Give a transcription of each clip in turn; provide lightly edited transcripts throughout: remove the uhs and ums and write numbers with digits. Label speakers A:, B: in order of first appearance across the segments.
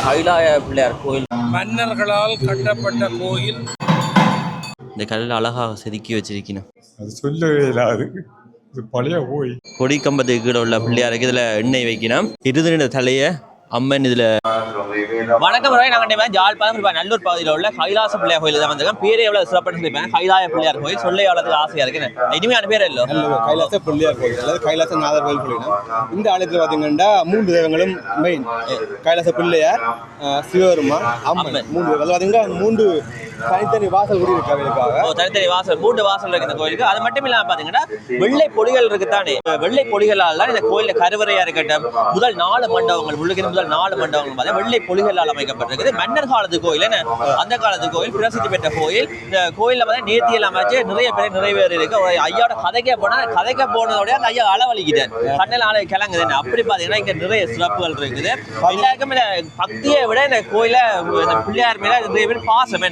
A: கைலாய பிள்ளையார் கோயில்
B: மன்னர்களால் கட்டப்பட்ட கோயில்.
A: இந்த கல்லில் அழகாக செதுக்கி வச்சிருக்கணும்.
C: அது சொல்லவே இல்லாது பழைய கோயில்.
A: கொடி கம்பத்துக்கு கீழே உள்ள பிள்ளையாருக்கு இதில் எண்ணெய் வைக்கணும். இருதுன தலையை அம்மன் இதில். வணக்கம் வரை நாங்கள் ஜாழ்ப்பாணம் நல்லூர் பகுதியில் உள்ள கைலாச பிள்ளையார் கோயில் தான் வந்திருக்கோம். பேரே எவ்வளவு சிறப்புன்னு சொல்லிப்பேன். கைலாய பிள்ளையார் கோயில் சொல்ல எவ்வளவு ஆசையா இருக்கு. இனிமையான பேர் இல்லை
D: கைலாச பிள்ளையார் கோயில் அதாவது கைலாச நாதர் கோயில் சொல்லிடும். இந்த ஆலயத்தில் பார்த்தீங்கன்னா 3 தெய்வங்களும் மெயின். கைலாச பிள்ளையார், சிவபெருமான், அம்மன். 3 அது பார்த்தீங்கன்னா 3 தனித்தனி வாசல் கூடி இருக்கு. அவங்களுக்காக
A: தனித்தனி வாசல் 3 வாசல் இருக்கு இந்த கோயிலுக்கு. அது மட்டும் இல்லாமல் பார்த்தீங்கன்னா வெள்ளை பொடிகள் இருக்குத்தானே. வெள்ளை பொடிகளால் தான் இந்த கோயிலில் கருவறையா இருக்கட்டும் முதல் 4 மண்டபங்கள் உள்ளுக்கு முதல் 4 மண்டபங்கள் பார்த்தா வெள்ளை பொடிகளால் அமைக்கப்பட்டிருக்குது. மன்னர் காலத்து கோயில், அந்த காலத்து கோயில், பிரசித்தி பெற்ற கோயில். இந்த கோயிலில் பார்த்தா நேர்த்தியில் அமைச்சு நிறைய பேர் நிறைவேறி இருக்கு. ஐயாவோட கதைக்க போனதோட அந்த ஐயா அளவழிக்கிட்டார். கண்ணில் ஆளை கிளங்குது. அப்படி பார்த்தீங்கன்னா இங்க நிறைய சிறப்புகள் இருக்குது. எல்லாருக்கும் இந்த பக்தியை விட இந்த கோயில இந்த பிள்ளையார் மேல நிறைய பேர் பாசம்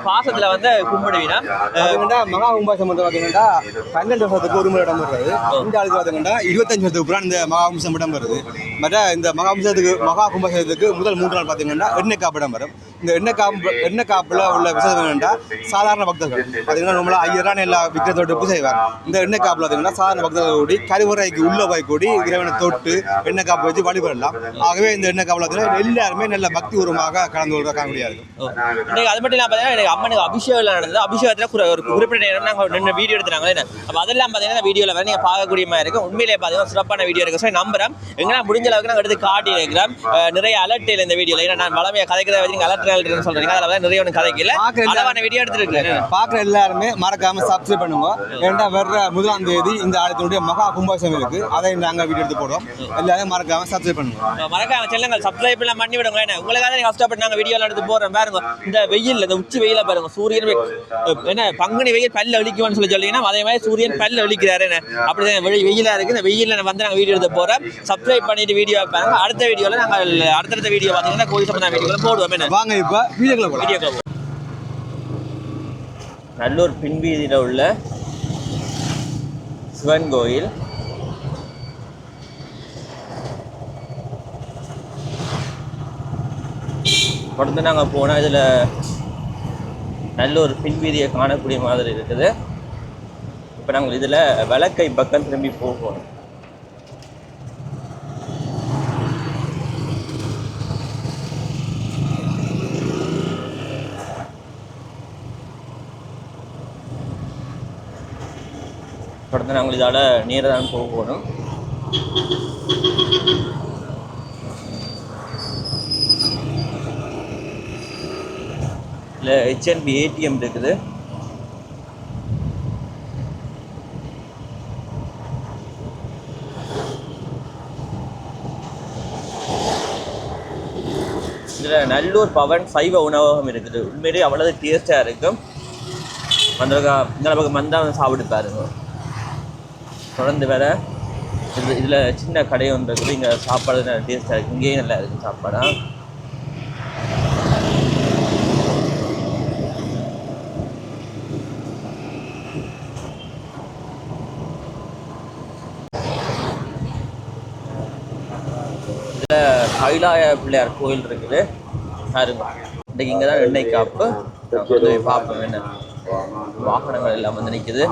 A: பாசத்துல வந்து கும்பிடுவீங்கன்னா
D: மகா கும்பாசம் வந்து பார்த்தீங்கன்னா 12 வருஷத்துக்கு ஒரு முறை இடம் வருது. இந்த ஆளுக்கு பார்த்தீங்கன்னா 25 வருஷத்துக்கு அப்புறம் இந்த மகா கும்பாசம் இடம் வருது. மற்ற இந்த மகா கும்பாசத்துக்கு முதல் 3 நாள் பார்த்தீங்கன்னா எண்ணெய் காப்பு இடம் வரும். இந்த எண்ணெய் காப்புல உள்ள விசேஷம் என்னென்னா சாதாரண பக்தர்கள் பார்த்தீங்கன்னா நம்மள 1000 எல்லா விக்கிரத்தோடு செய்வார். இந்த எண்ணெய் காப்புல பார்த்தீங்கன்னா சாதாரண பக்தர்கள் கூடி கருவறைக்கு உள்ள போய் கூடி இறைவனை தொட்டு எண்ணெய் காப்பு வச்சு வழிபடலாம். ஆகவே இந்த எண்ணெய் காப்புல பார்த்தீங்கன்னா எல்லாருமே நல்ல பக்தி உருவமாக கலந்து கொள்ள காணக்கூடியது.
A: அது மட்டும் இல்லாமல் பார்த்தீங்கன்னா அம்மனுக்கு அபிஷேகம் நடந்தது. அபிஷேகத்தில் ஒரு குறிப்பிட்ட நேரம் நாங்கள் 2 வீடியோ எடுத்துறாங்க. அப்போ அதெல்லாம் பார்த்தீங்கன்னா வீடியோவில் வர நீங்கள் பார்க்கக்கூடிய மாதிரி இருக்கும். உண்மையிலே பார்த்தீங்கன்னா சிறப்பான வீடியோ இருக்கு. ஸோ நம்புறேன் எங்கெல்லாம் முடிஞ்ச அளவுக்கு நாங்கள் எடுத்து காட்டி இருக்கிறோம். நிறைய அலர்ட் இல்லை இந்த வீடியோவில். ஏன்னா நான் வளமையாக கதைக்கிறத வச்சு நீங்கள் அலர்ட் சொல்றீங்க. அதில் நிறைய ஒன்று கதைக்கல அளவான வீடியோ எடுத்துருக்கேன்.
D: பார்க்குற எல்லாருமே மறக்காம சப்ஸ்கிரைப் பண்ணுங்க. ஏன்னா வர்ற 1ஆம் தேதி இந்த ஆலயத்தினுடைய மகா கும்பாசம் இருக்கு. அதை நாங்கள் வீடியோ எடுத்து போடுவோம். எல்லாரும் மறக்காம சப்ஸ்கிரைப் பண்ணுங்க.
A: மறக்காம செல்லுங்கள். சப்ஸ்கிரைப் எல்லாம் பண்ணி விடுங்க. உங்களுக்காக நீங்கள் கஷ்டப்பட்டு நாங்கள் வீடியோலாம் எடுத்து போடுறோம். பாருங்க இந்த வெயில், இந்த உச்சி வெயில பாருங்க. சூரியன் என்ன பங்குனி வெயில் பல்ல அழிக்குவான்னு சொல்லிங்கன்னா அதே மாதிரி சூரியன் பல்ல அழிக்கிறாரு. அப்படிதான் வெயிலா இருக்கு. இந்த வெயில வந்து நாங்கள் வீடியோ எடுத்து போறோம். சப்ஸ்கிரைப் பண்ணிட்டு வீடியோ பாருங்க. அடுத்த வீடியோல நாங்கள் அடுத்தடுத்த வீடியோ பார்த்தீங்கன்னா கோயில் சம்பந்தமான வீடியோல போடுவோம்.
D: வாங்க இப்போ வீடியோக்குள்ள
A: போடுவோம். நல்லூர் பின்வீதியில் உள்ள சிவன் கோயில். தொடர்ந்து நாங்கள் போனால் இதில் நல்ல ஒரு பின்வீதியை காணக்கூடிய மாதிரி இருக்குது. இப்போ நாங்கள் இதில் வலக்கை பக்கம் திரும்பி போகணும். தொடர்ந்து நாங்கள் இதால் நேராக தான் போகணும். இல்லை HNB ATM இருக்குது. இதில் நல்லூர் பவன் சைவ உணவகம் இருக்குது. உண்மையிலேயே அவ்வளவு டேஸ்டாக இருக்கும். வந்திருக்கா இந்த பக்கம் வந்தால் சாப்பிட்டு பாருங்க. தொடர்ந்து வேற இதில் சின்ன கடை ஒன்று இருக்குது. இங்கே சாப்பாடு நல்லா டேஸ்டாக இருக்குது. இங்கேயும் நல்லா இருக்குது சாப்பாடா. இதில் கைலாய பிள்ளையார் கோயில் இருக்குது. பாருங்க இன்றைக்கு இங்கே தான் எண்ணெய் காப்பு. பார்ப்போம் என்ன வாகனங்கள் எல்லாம் வந்து நிற்குது.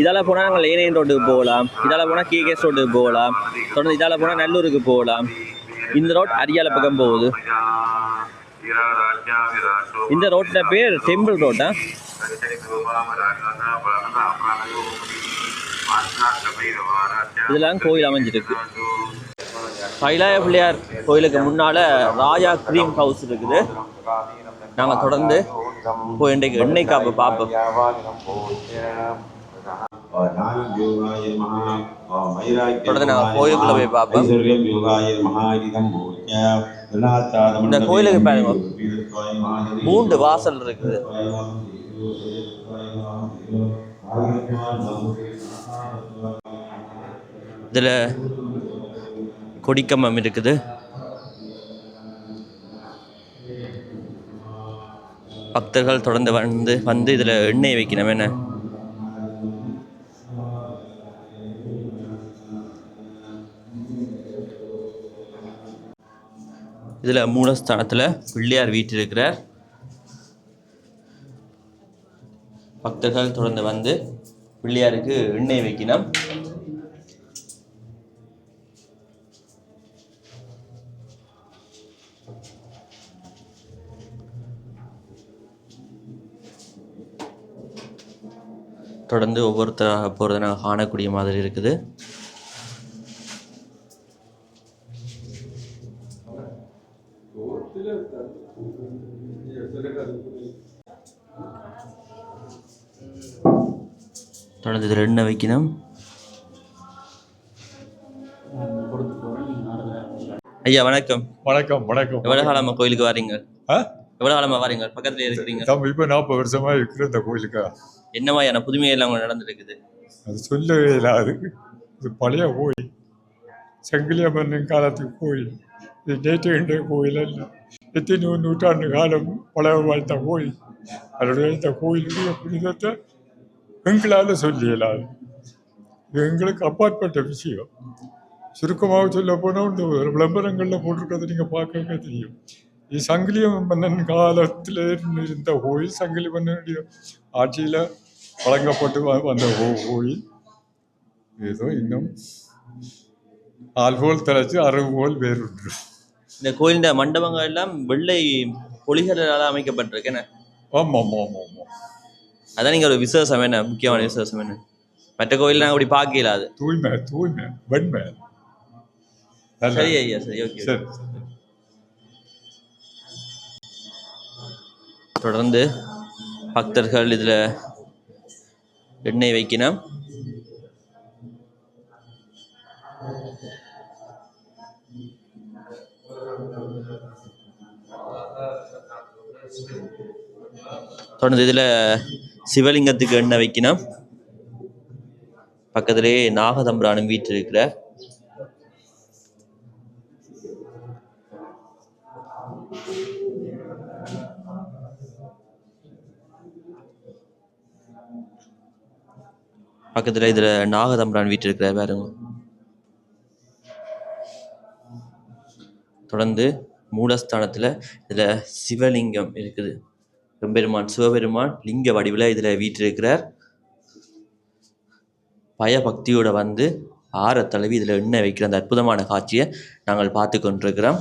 A: இதால் போனால் நாங்கள் லேனையன் ரோட்டுக்கு போகலாம். இதால் போனால் KKS ரோட்டுக்கு போகலாம். தொடர்ந்து இதால் போனால் நல்லூருக்கு போகலாம். இந்த ரோட் அரியால பக்கம் போகுது. இந்த ரோட்டில் பேர் டெம்பிள் ரோட்டா. இதெல்லாம் கோயில் அமைஞ்சிருக்கு. கைலாய பிள்ளையார் கோயிலுக்கு முன்னால் ராஜா க்ரீம் ஹவுஸ் இருக்குது. நாங்கள் தொடர்ந்து போய் இன்றைக்கு எண்ணெய் காப்பு பார்ப்போம். தொடர்ந்து நாங்கள் கோயிலுக்குள்ள போய் பார்ப்போம். இந்த கோயிலுக்கு பாருங்க 3 வாசல் இருக்குது. இதில் கொடிக்கம்பம் இருக்குது. பக்தர்கள் தொடர்ந்து வந்து இதில் எண்ணெய் வைக்கணும். என்ன இதில் மூலஸ்தானத்தில் பிள்ளையார் வீற்றிருக்கிறார். பக்தர்கள் தொடர்ந்து வந்து பிள்ளையாருக்கு எண்ணெய் வைக்கணும். தொடர்ந்து ஒவ்வொருத்தராக போகிறத நாங்கள் காணக்கூடிய மாதிரி இருக்குது. தொடர்ந்து இதில் எண்ணெய் வைக்கணும். ஐயா வணக்கம்.
C: வணக்கம் வணக்கம்.
A: எவ்வளோ காலமாக கோயிலுக்கு வாரீங்க?
C: ஆ
A: எவ்வளோ காலமாக வாரீங்க? பக்கத்துல இருக்கிறீங்க.
C: நம்ம இப்போ 40 வருஷமா இருக்கிற இந்த கோயிலுக்கா
A: என்னமாயான புதுமையெல்லாம் அங்கே நடந்துருக்குது?
C: அது சொல்லவே இல்லாது. இது பழைய கோயில், செங்கிலிய மன்னன் காலத்துக்கு கோயில். இது நேற்று இன்றைய கோயில் அல்ல. எத்தனை நூற்றாண்டு காலம் பழைய வாழ்த்த கோயில். அதனுடைய இந்த கோயிலுடைய புனிதத்தை எங்களால் சொல்லி இயலாது. இது எங்களுக்கு அப்பாற்பட்ட விஷயம். சுருக்கமாக சொல்ல போனால் இந்த விளம்பரங்களில் போட்டிருக்கிறத நீங்கள் பார்க்க தெரியும். இது சங்கிலிய மன்னன் காலத்தில் இருந்த கோயில், சங்கிலி மன்னனுடைய ஆட்சியில் வழங்கப்பட்டு வந்த கோயில். ஏதோ இன்னும் ஆள்போல் தலைச்சு அறவுகோல் வேறுண்டு.
A: இந்த கோயிலின் மண்டபங்கள் எல்லாம் வெள்ளை பொலிகளால் அமைக்கப்பட்டிருக்கேன்.
C: ஆமாம் ஆமாம் ஆமாம்.
A: அதான் நீங்கள் ஒரு விசேஷம் என்ன, முக்கியமான விசேஷம் என்ன? மற்ற கோயில் நாங்கள் அப்படி பார்க்க இயலாது.
C: தூய்மை தூய்மை வெண்மை.
A: சரி ஐயா, சரி, ஓகே.
C: சரி.
A: தொடர்ந்து பக்தர்கள் இதில் எண்ணெய் வைக்கணும். தொடர்ந்து இதில் சிவலிங்கத்துக்கு எண்ணெய் வைக்கணும். பக்கத்திலே நாகதம்பிரானும் வீற்றிருக்கிறார். பக்கத்தில் இதில் நாகதம்பிரான் வீற்றிருக்கிறார் பாருங்க. தொடர்ந்து மூலஸ்தானத்தில் இதில் சிவலிங்கம் இருக்குது. பெருமான் சிவபெருமான் லிங்க வடிவில் இதில் வீற்றிருக்கிறார். பயபக்தியோட வந்து ஆற தழுவி இதில் எண்ணெய் வைக்கிற அந்த அற்புதமான காட்சியை நாங்கள் பார்த்து கொண்டிருக்கிறோம்.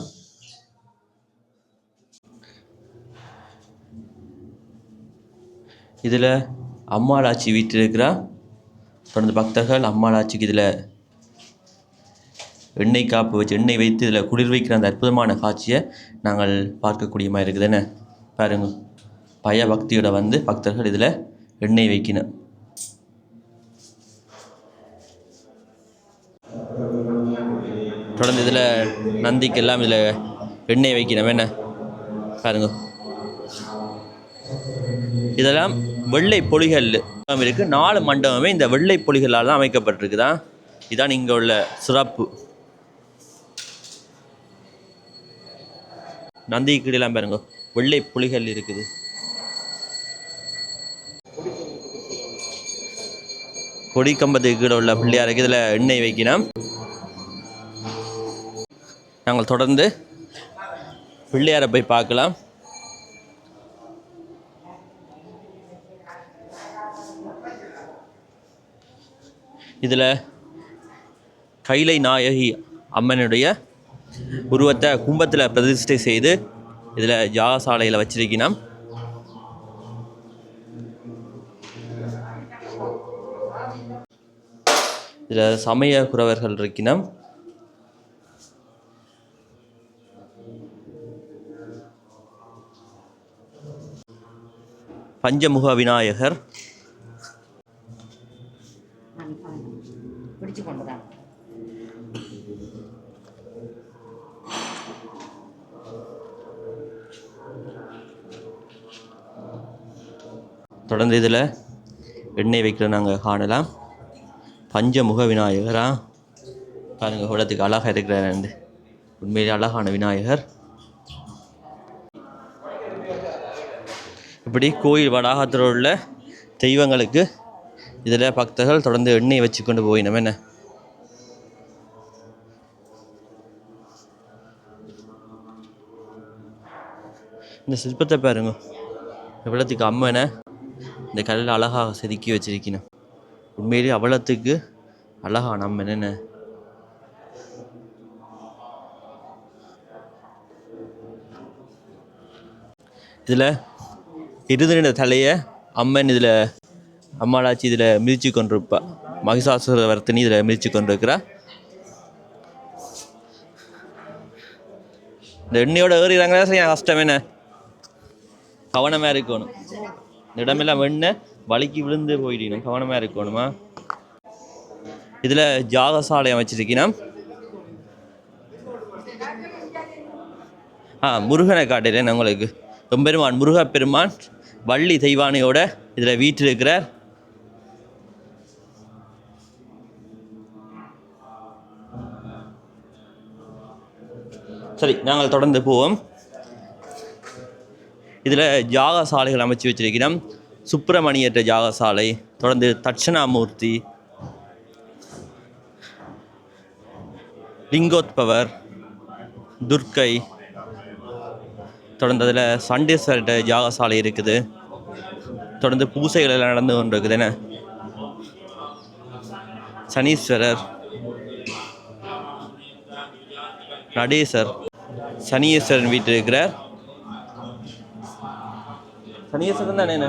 A: இதில் அம்மாளாச்சி வீற்றிருக்கிறார். தொடர்ந்து பக்தர்கள் அம்மாளாச்சிக்கு இதில் எண்ணெய் காப்பு வச்சு எண்ணெய் வைத்து இதில் குளிர் வைக்கிற அந்த அற்புதமான காட்சியை நாங்கள் பார்க்கக்கூடிய மாதிரி இருக்குது. என்ன பாருங்க, பயபக்தியோட வந்து பக்தர்கள் இதில் எண்ணெய் வைக்கணும். தொடர்ந்து இதில் நந்திக்கெல்லாம் இதில் எண்ணெய் வைக்கணும். என்ன பாருங்க, இதெல்லாம் வெள்ளை பொலிகள் இருக்குது. 4 மண்டபமே இந்த வெள்ளை பொலிகளால் தான் அமைக்கப்பட்டிருக்குதான். இதுதான் இங்கே உள்ள சிறப்பு. நந்திக்கெல்லாம் பாருங்க வெள்ளை புலிகள் இருக்குது. கொடி கம்பத்துக்கு கீழே உள்ள பிள்ளையாருக்கு இதில் எண்ணெய் வைக்கணும். நாங்கள் தொடர்ந்து பிள்ளையாரை போய் பார்க்கலாம். இதில் கைலை நாயகி அம்மனுடைய உருவத்தை கும்பத்தில் பிரதிஷ்டை செய்து இதில் யாகசாலையில் வச்சிருக்கணும். இதில் சமய குறவர்கள் இருக்கணும். பஞ்சமுக விநாயகர், தொடர்ந்து இதில் எண்ணெய் வைக்கிற நாங்கள் காணலாம். பஞ்சமுக விநாயகரா பாருங்கள், உலகத்துக்கு அழகாக இருக்கிறார். உண்மையிலே அழகான விநாயகர். இப்படி கோயில் வளாகத்தில் உள்ள தெய்வங்களுக்கு இதில் பக்தர்கள் தொடர்ந்து எண்ணெய் வச்சு கொண்டு போயினோம். என்ன இந்த சிற்பத்தை பாருங்க, எவ்வளோத்துக்கு அம்மனை இந்த கல்லில் அழகாக செதுக்கி வச்சிருக்கணும். உண்மையிலேயே அவ்வளோத்துக்கு அழகான அம்மன். என்ன இதில் இருதின தலையை அம்மன் இதில் அம்மாளாச்சி இதில் மிதித்து கொண்டிருப்பா. மகிஷாசுர வர்த்தினி இதில் மிதித்து கொண்டிருக்கிறா. இந்த எண்ணெயோட ஏறிறாங்களா சரி கஷ்டம். என்ன கவனமாக இருக்கணும். இந்த இடமெல்லாம் எண்ணெய் வலிக்கு விழுந்து போயிடணும். கவனமாக இருக்கணுமா. இதில் ஜாகசாலை அமைச்சிருக்கணும். முருகனை காட்டுறேன் உங்களுக்கு. பெருமான் முருகப்பெருமான் வள்ளி தெய்வானையோட இதில் வீட்டில் இருக்கிறார். சரி, நாங்கள் தொடர்ந்து போவோம். இதில் ஜாகசாலைகள் அமைச்சு வச்சிருக்கிறோம். சுப்பிரமணியற்ற ஜாகசாலை, தொடர்ந்து தட்சணாமூர்த்தி, லிங்கோத்பவர், துர்க்கை, தொடர்ந்து அதில் சண்டீஸ்வரர்கிட்ட ஜாகசாலை இருக்குது. தொடர்ந்து பூசைகள் எல்லாம் நடந்து கொண்டு இருக்குது. என்ன சனீஸ்வரர், நடேசர், சனீஸ்வரன் வீட்டில் இருக்கிறார். சனீஸ்வரன் தானே. என்ன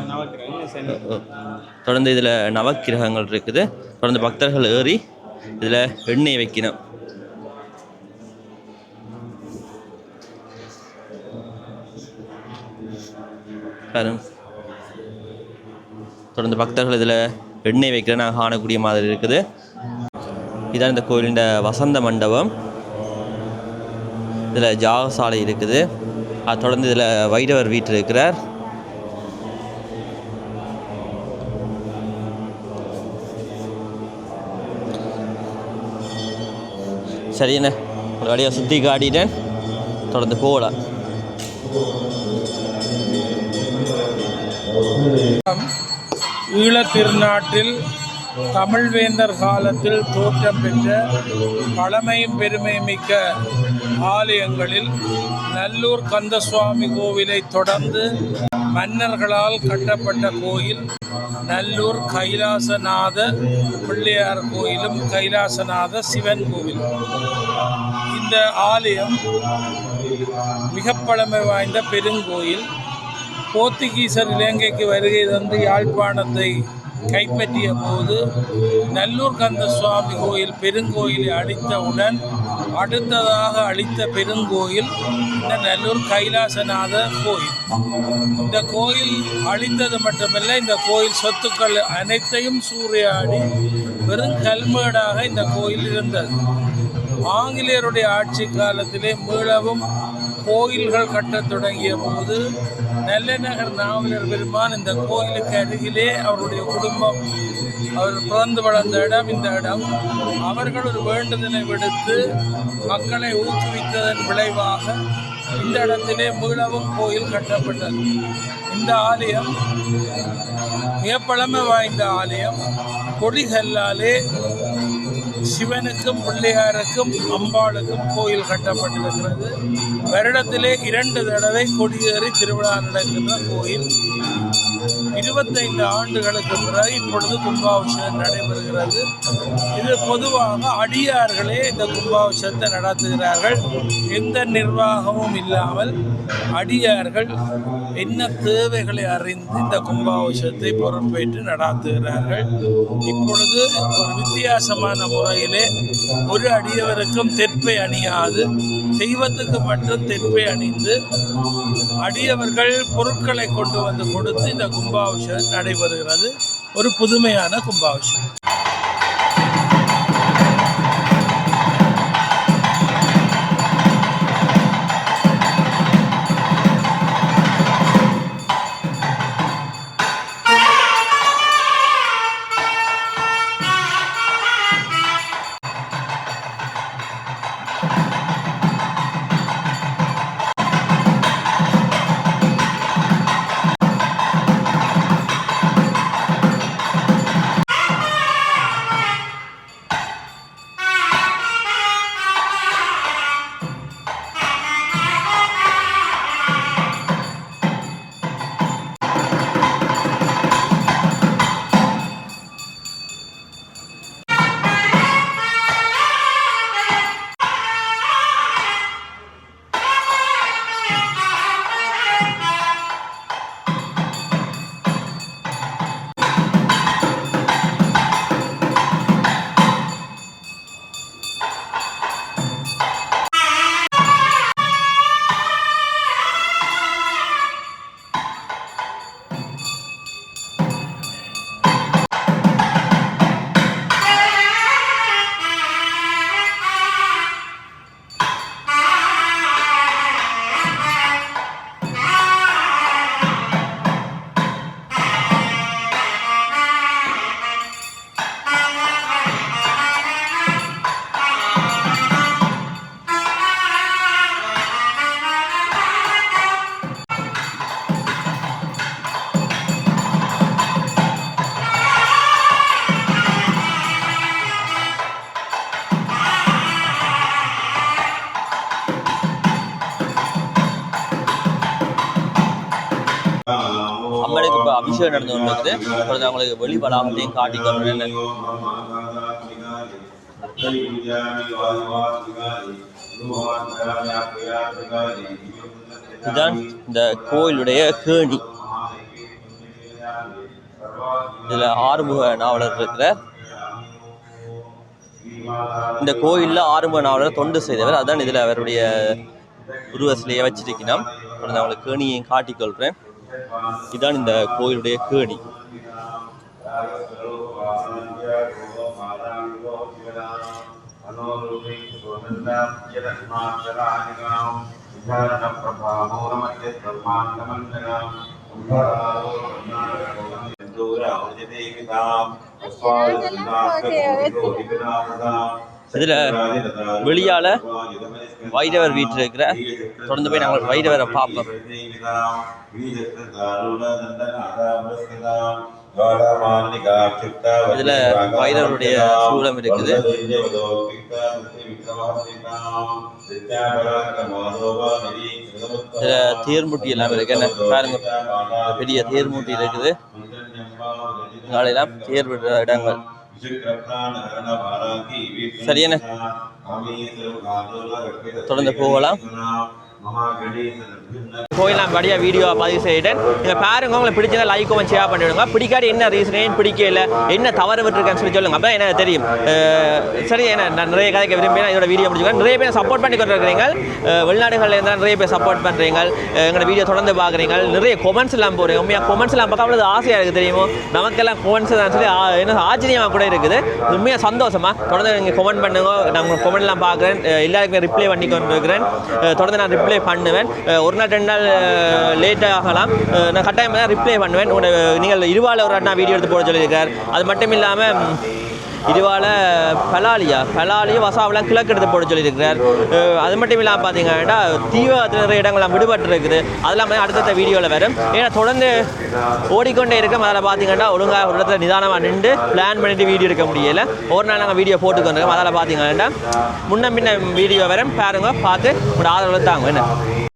A: தொடர்ந்து இதில் நவக்கிரகங்கள் இருக்குது. தொடர்ந்து பக்தர்கள் ஏறி இதில் எண்ணெய் வைக்கணும். தொடர்ந்து பக்தர்கள் இதில் எண்ணெய் வைக்கிற நான் காணக்கூடிய மாதிரி இருக்குது. இதான் இந்த கோயிலின் வசந்த மண்டபம். இதில் ஜாகசாலை இருக்குது. அது தொடர்ந்து இதில் வைரவர் வீட்டில் இருக்கிறார். சரி, என்ன ஒரு வழியாக சுற்றி காட்டிட்டேன். தொடர்ந்து போகலாம்.
B: ஈழத் திருநாட்டில் தமிழ்வேந்தர் காலத்தில் தோற்றம் பெற்ற பழமையும் பெருமைமிக்க ஆலயங்களில் நல்லூர் கந்தசுவாமி கோவிலை தொடர்ந்து மன்னர்களால் கட்டப்பட்ட கோயில் நல்லூர் கைலாசநாத பிள்ளையார் கோயிலும் கைலாசநாத சிவன் கோவிலும். இந்த ஆலயம் மிக பழமை வாய்ந்த பெருங்கோயில். போர்த்துகீசர் இலங்கைக்கு வருகை தந்து யாழ்ப்பாணத்தை கைப்பற்றிய போது நல்லூர் கந்தசுவாமி கோயில் பெருங்கோயிலை அழித்தவுடன் அடுத்ததாக அழித்த பெருங்கோயில் இந்த நல்லூர் கைலாசநாத கோயில். இந்த கோயில் அழித்தது மட்டுமல்ல, இந்த கோயில் சொத்துக்கள் அனைத்தையும் சூறையாடி வெறும் கல்மேடாக இந்த கோயில் இருந்தது. ஆங்கிலேயருடைய ஆட்சி காலத்திலே மீளவும் கோயில்கள் கட்டத் தொடங்கிய போது நெல்லைநகர் நாவலர் பெருமான் இந்த கோயிலுக்கு அருகிலே அவருடைய குடும்பம், அவர் பிறந்து வளர்ந்த இடம் இந்த இடம், அவர்கள் ஒரு வேண்டுதலை விடுத்து மக்களை ஊக்குவித்ததன் விளைவாக இந்த இடத்திலே மீளவும் கோயில் கட்டப்பட்டது. இந்த ஆலயம் மிக பழமை வாய்ந்த ஆலயம். கொடிகல்லாலே சிவனுக்கும் பிள்ளையாருக்கும் அம்பாளுக்கும் கோயில் கட்டப்பட்டிருக்கிறது. வருடத்திலே 2 தடவை கொடியேறி திருவிழா நடக்கின்ற கோயில். 25 ஆண்டுகளுக்கு பிறகு இப்பொழுது கும்பாபிஷேகம் நடைபெறுகிறது. இது பொதுவாக அடியார்களே இந்த கும்பாபிஷேகத்தை நடத்துகிறார்கள். எந்த நிர்வாகமும் இல்லாமல் அடியார்கள் என்ன தேவைகளை அறிந்து இந்த கும்பாபிஷேகத்தை பொறுப்பேற்று நடாத்துகிறார்கள். இப்பொழுது ஒரு வித்தியாசமான முறையிலே ஒரு அடியவருக்கும் தெற்பை அணியாது, தெய்வத்துக்கு மட்டும் தெற்பை அணிந்து அடியவர்கள் பொருட்களை கொண்டு வந்து கொடுத்து இந்த கும்பாபிஷேகம் நடைபெறுகிறது. ஒரு புதுமையான கும்பாபிஷேகம்.
A: அபிஷேகம் நடந்து கொண்டிருக்குது. தொடர்ந்து அவங்களுக்கு வெளி வளாகத்தையும் காட்டிக்கொண்டு இதுதான் இந்த கோயிலுடைய கேணி. இதுல ஆறுமுக நாவலர் இருக்கிறார். இந்த கோயில்ல ஆறுமுக நாவலர் தொண்டு செய்தவர். அதான் இதுல அவருடைய உருவசிலையை வச்சிருக்கணும். நான் அவங்களுக்கு கேணியையும் காட்டிக்கொள்றேன். இதுதான் இந்த கோயிலுடைய கேணி. இதுல வெளியால வைரவர் வீட்டில் இருக்கிற தொடர்ந்து போய் நாங்கள் வைரவரை பார்ப்போம். இதுல வைரவருடைய சூலம் இருக்குது. இதுல தேர்முட்டி எல்லாம் இருக்கு. என்ன பாருங்க, பெரிய தேர்முட்டி இருக்குது. நாளெல்லாம் தேர் விடுற இடங்கள். சரியான தொடர்ந்து போகலாம். கோயிலாம் படியாக வீடியோ பதிவு செய்யிட்டேன். நீங்கள் பாருங்க, உங்களுக்கு பிடிச்சதை லைக் கமெண்ட் ஷேர் பண்ணிவிடுங்க. பிடிக்காது என்ன ரீசன், ஏன் பிடிக்கல, என்ன தவறு விட்டுருக்கேன்னு சொல்லி சொல்லுங்கள். அப்போ எனக்கு தெரியும். சரி, நான் நிறைய கதைக்க விரும்பி இதோட வீடியோ முடிச்சுக்கேன். நிறைய பேர் சப்போர்ட் பண்ணி கொண்டு இருக்கிறீங்க. வெளிநாடுகளில் இருந்தால் நிறைய பேர் சப்போர்ட் பண்ணுறீங்க. எங்களோட வீடியோ தொடர்ந்து பார்க்குறீங்க. நிறைய கொமெண்ட்ஸ் எல்லாம் போகிறீங்க. உண்மையாக கொமெண்ட்ஸ் எல்லாம் பார்க்க அவ்வளோ ஆசையாக இருக்குது தெரியுமோ. நமக்கெல்லாம் கொமெண்ட்ஸ் தான் சொல்லி என்ன ஆச்சரியமாக கூட இருக்குது. உண்மையாக சந்தோஷமா. தொடர்ந்து நீங்கள் கொமெண்ட் பண்ணுங்க. நான் உங்கள் கொமெண்ட்லாம் பார்க்குறேன். எல்லாருக்குமே ரிப்ளை பண்ணி கொண்டு இருக்கிறேன். தொடர்ந்து நான் ரிப்ளை பண்ணுவேன். ஒரு நாள் 2 நாள் லேட் ஆகலாம். நான் கட்டாயமாக தான் ரிப்ளை பண்ணுவேன். நீங்கள் இருவால ஒரு அண்ணா வீடியோ எடுத்து போட சொல்லியிருக்கார். அது மட்டும் இல்லாமல் இதுவால் பலாலியும் வசாவெல்லாம் கிழக்கு எடுத்து போட சொல்லியிருக்கிறார். அது மட்டும் இல்லாமல் பார்த்தீங்கன்னா தீவிரத்தில் நிறைய இடங்கள்லாம் விடுபட்டு இருக்குது. அதெல்லாம் அடுத்த வீடியோவில் வரும். ஏன்னா தொடர்ந்து ஓடிக்கொண்டே இருக்கோம். அதில் பார்த்தீங்கன்னா ஒழுங்காக ஒரு இடத்துல நிதானமாக நின்று பிளான் பண்ணிட்டு வீடியோ எடுக்க முடியலை. ஒரு நாள் நாங்கள் வீடியோ போட்டுக்கொண்டிருக்கோம். அதில் பார்த்தீங்கன்னா முன்ன பின்ன வீடியோ வரும். பாருங்க, பார்த்து உங்களோட ஆதரவு தாங்க. என்ன